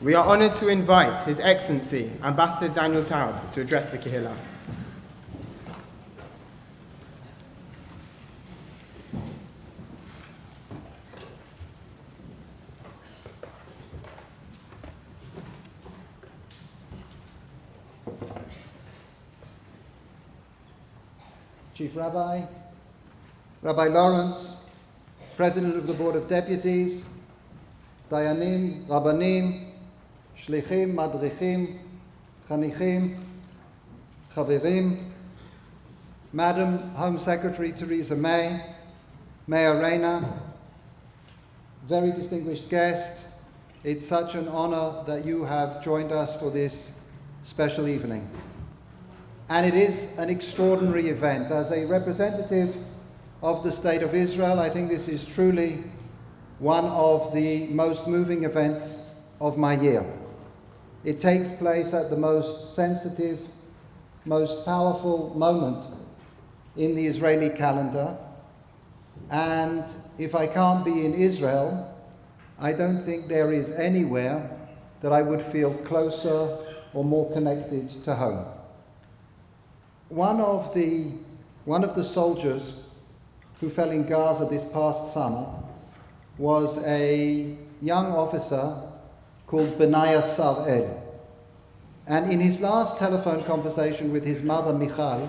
We are honoured to invite His Excellency, Ambassador Daniel Taub, to address the Kehillah. Chief Rabbi, Rabbi Lawrence, President of the Board of Deputies, Dayanim, Rabbanim, Shlichim, Madrichim, Chanichim, Chavirim, Madam Home Secretary Theresa May, Mayor Reyna, very distinguished guests, it's such an honor that you have joined us for this special evening. And it is an extraordinary event. As a representative of the State of Israel, I think this is truly one of the most moving events of my year. It takes place at the most sensitive, most powerful moment in the Israeli calendar. And if I can't be in Israel, I don't think there is anywhere that I would feel closer or more connected to home. One of the soldiers who fell in Gaza this past summer was a young officer called Benaya Sarel. And in his last telephone conversation with his mother, Michal,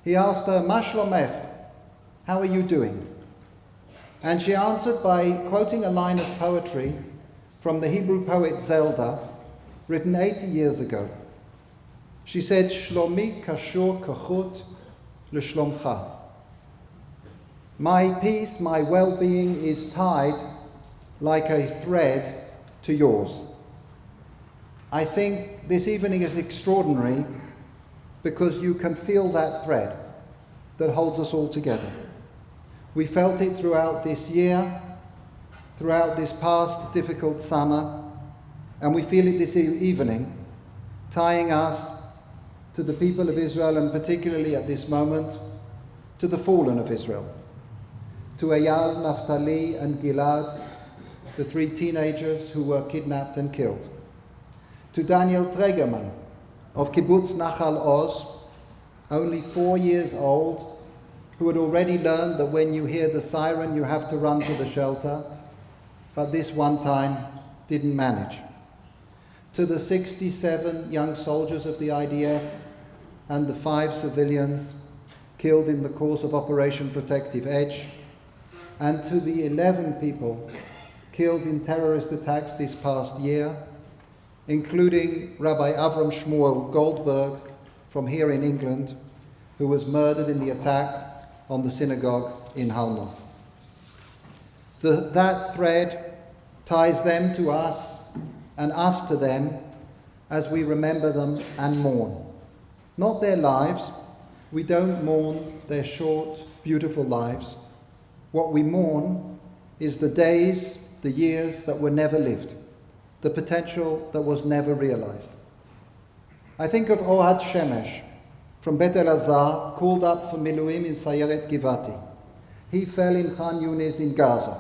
he asked her, "Ma shlomech?" How are you doing? And she answered by quoting a line of poetry from the Hebrew poet Zelda, written 80 years ago. She said, "Shlomi kashur kachut l'shlomcha." My peace, my well-being is tied like a thread to yours. I think this evening is extraordinary because you can feel that thread that holds us all together. We felt it throughout this year, throughout this past difficult summer, and we feel it this evening, tying us to the people of Israel, and particularly at this moment, to the fallen of Israel, to Eyal, Naphtali, and Gilad, the 3 teenagers who were kidnapped and killed, to Daniel Tregerman of Kibbutz Nachal Oz, only 4 years old, who had already learned that when you hear the siren you have to run to the shelter, but this one time didn't manage. To the 67 young soldiers of the IDF and the 5 civilians killed in the course of Operation Protective Edge, and to the 11 people killed in terrorist attacks this past year, including Rabbi Avram Shmuel Goldberg from here in England, who was murdered in the attack on the synagogue in Har Nof. That thread ties them to us and us to them as we remember them and mourn. Not their lives. We don't mourn their short, beautiful lives. What we mourn is the days, the years that were never lived, the potential that was never realized. I think of Ohad Shemesh from Bet Elazar, called up for Miluim in Sayeret Givati. He fell in Khan Yunis in Gaza.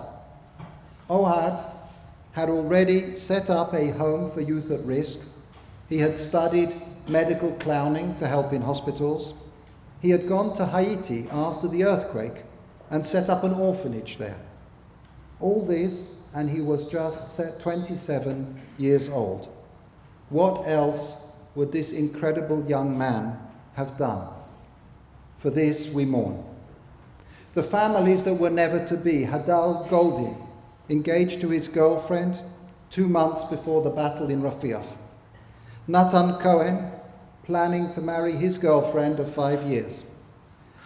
Ohad had already set up a home for youth at risk. He had studied medical clowning to help in hospitals. He had gone to Haiti after the earthquake and set up an orphanage there. All this, and he was just 27 years old. What else would this incredible young man have done? For this we mourn. The families that were never to be. Hadar Goldin, engaged to his girlfriend 2 months before the battle in Rafiah. Natan Cohen, planning to marry his girlfriend of 5 years.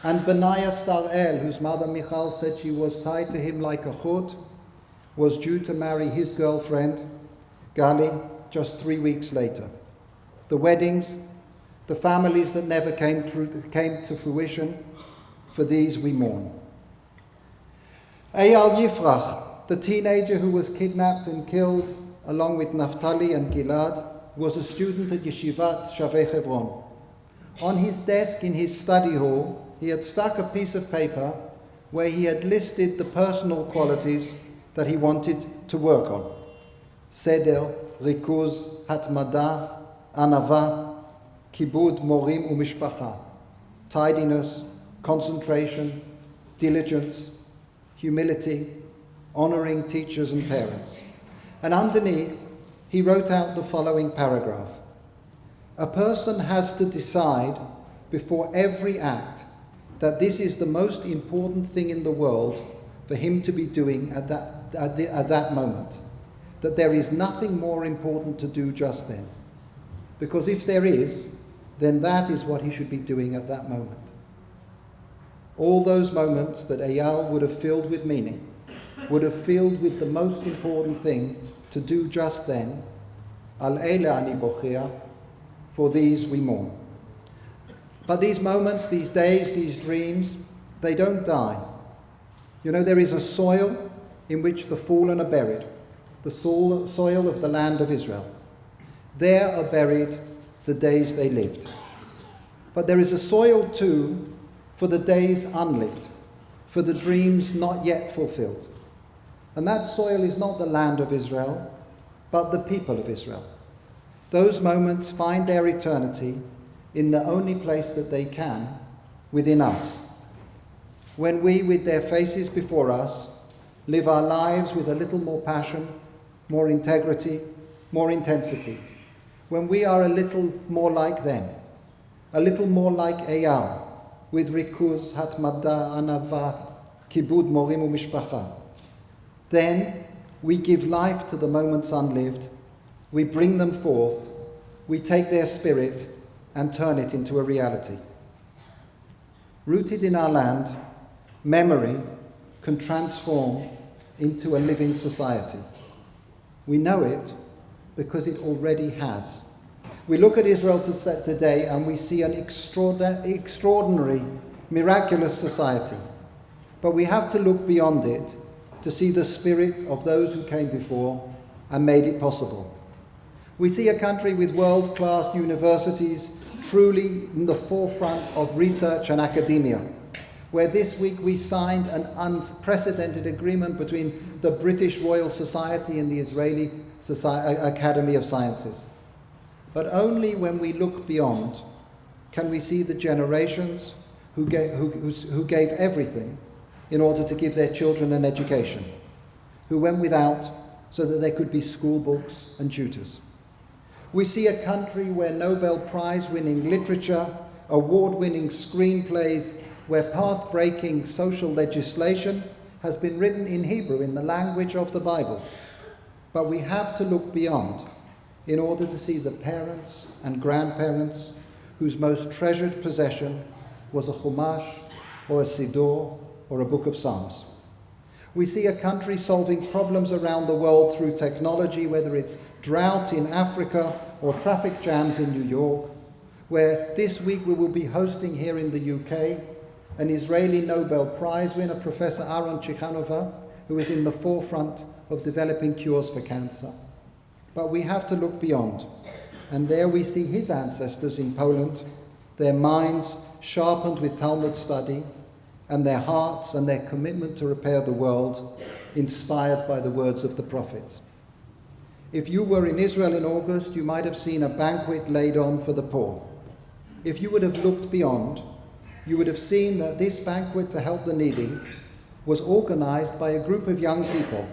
And Benaya Sarel, whose mother Michal said she was tied to him like a chut, was due to marry his girlfriend, Gali, just 3 weeks later. The weddings, the families that never came to fruition, for these we mourn. Eyal Yifrach, the teenager who was kidnapped and killed along with Naphtali and Gilad, was a student at Yeshivat Shavei Hebron. On his desk in his study hall, he had stuck a piece of paper where he had listed the personal qualities that he wanted to work on. Seder, Rikuz, Hatmada, Anava, Kibud, Morim u'Mishpacha. Tidiness, concentration, diligence, humility, honoring teachers and parents. And underneath, he wrote out the following paragraph. A person has to decide before every act that this is the most important thing in the world for him to be doing at that moment. That there is nothing more important to do just then. Because if there is, then that is what he should be doing at that moment. All those moments that Eyal would have filled with meaning, would have filled with the most important thing to do just then, Al Eile ani bochea, for these we mourn. But these moments, these days, these dreams, they don't die. You know, there is a soil in which the fallen are buried, the soil of the land of Israel. There are buried the days they lived. But there is a soil too for the days unlived, for the dreams not yet fulfilled. And that soil is not the land of Israel, but the people of Israel. Those moments find their eternity in the only place that they can, within us. When we, with their faces before us, live our lives with a little more passion, more integrity, more intensity. When we are a little more like them, a little more like Eyal, with Rikuz, Hatmada, Anava, Kibud, Morim u'Mishpacha. Then we give life to the moments unlived, we bring them forth, we take their spirit and turn it into a reality. Rooted in our land, memory can transform into a living society. We know it because it already has. We look at Israel today and we see an extraordinary, miraculous society. But we have to look beyond it to see the spirit of those who came before and made it possible. We see a country with world-class universities truly in the forefront of research and academia, where this week we signed an unprecedented agreement between the British Royal Society and the Israeli Academy of Sciences. But only when we look beyond can we see the generations who gave everything in order to give their children an education, who went without so that there could be school books and tutors. We see a country where Nobel Prize-winning literature, award-winning screenplays, where path-breaking social legislation has been written in Hebrew, in the language of the Bible. But we have to look beyond in order to see the parents and grandparents whose most treasured possession was a Chumash or a Siddur or a book of Psalms. We see a country solving problems around the world through technology, whether it's drought in Africa or traffic jams in New York, where this week we will be hosting here in the UK an Israeli Nobel Prize winner, Professor Aaron Chichanova, who is in the forefront of developing cures for cancer. But we have to look beyond, and there we see his ancestors in Poland, their minds sharpened with Talmud study, and their hearts and their commitment to repair the world, inspired by the words of the prophets. If you were in Israel in August, you might have seen a banquet laid on for the poor. If you would have looked beyond, you would have seen that this banquet to help the needy was organized by a group of young people,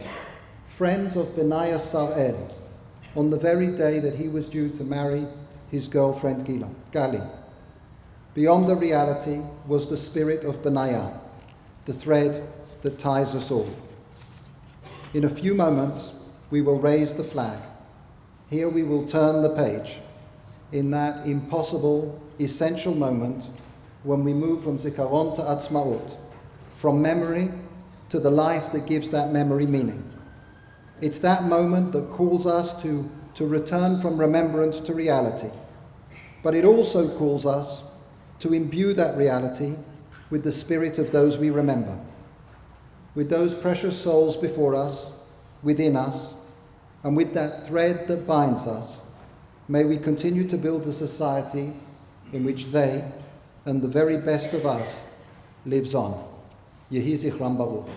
friends of Benaiah Sarel, on the very day that he was due to marry his girlfriend Gali. Beyond the reality was the spirit of Benaiah, the thread that ties us all. In a few moments, we will raise the flag. Here we will turn the page in that impossible, essential moment when we move from Zikaron to Atzmaut, from memory to the life that gives that memory meaning. It's that moment that calls us to return from remembrance to reality. But it also calls us to imbue that reality with the spirit of those we remember, with those precious souls before us, within us, and with that thread that binds us. May we continue to build a society in which they, and the very best of us, lives on. Yehi Zichram Baruch.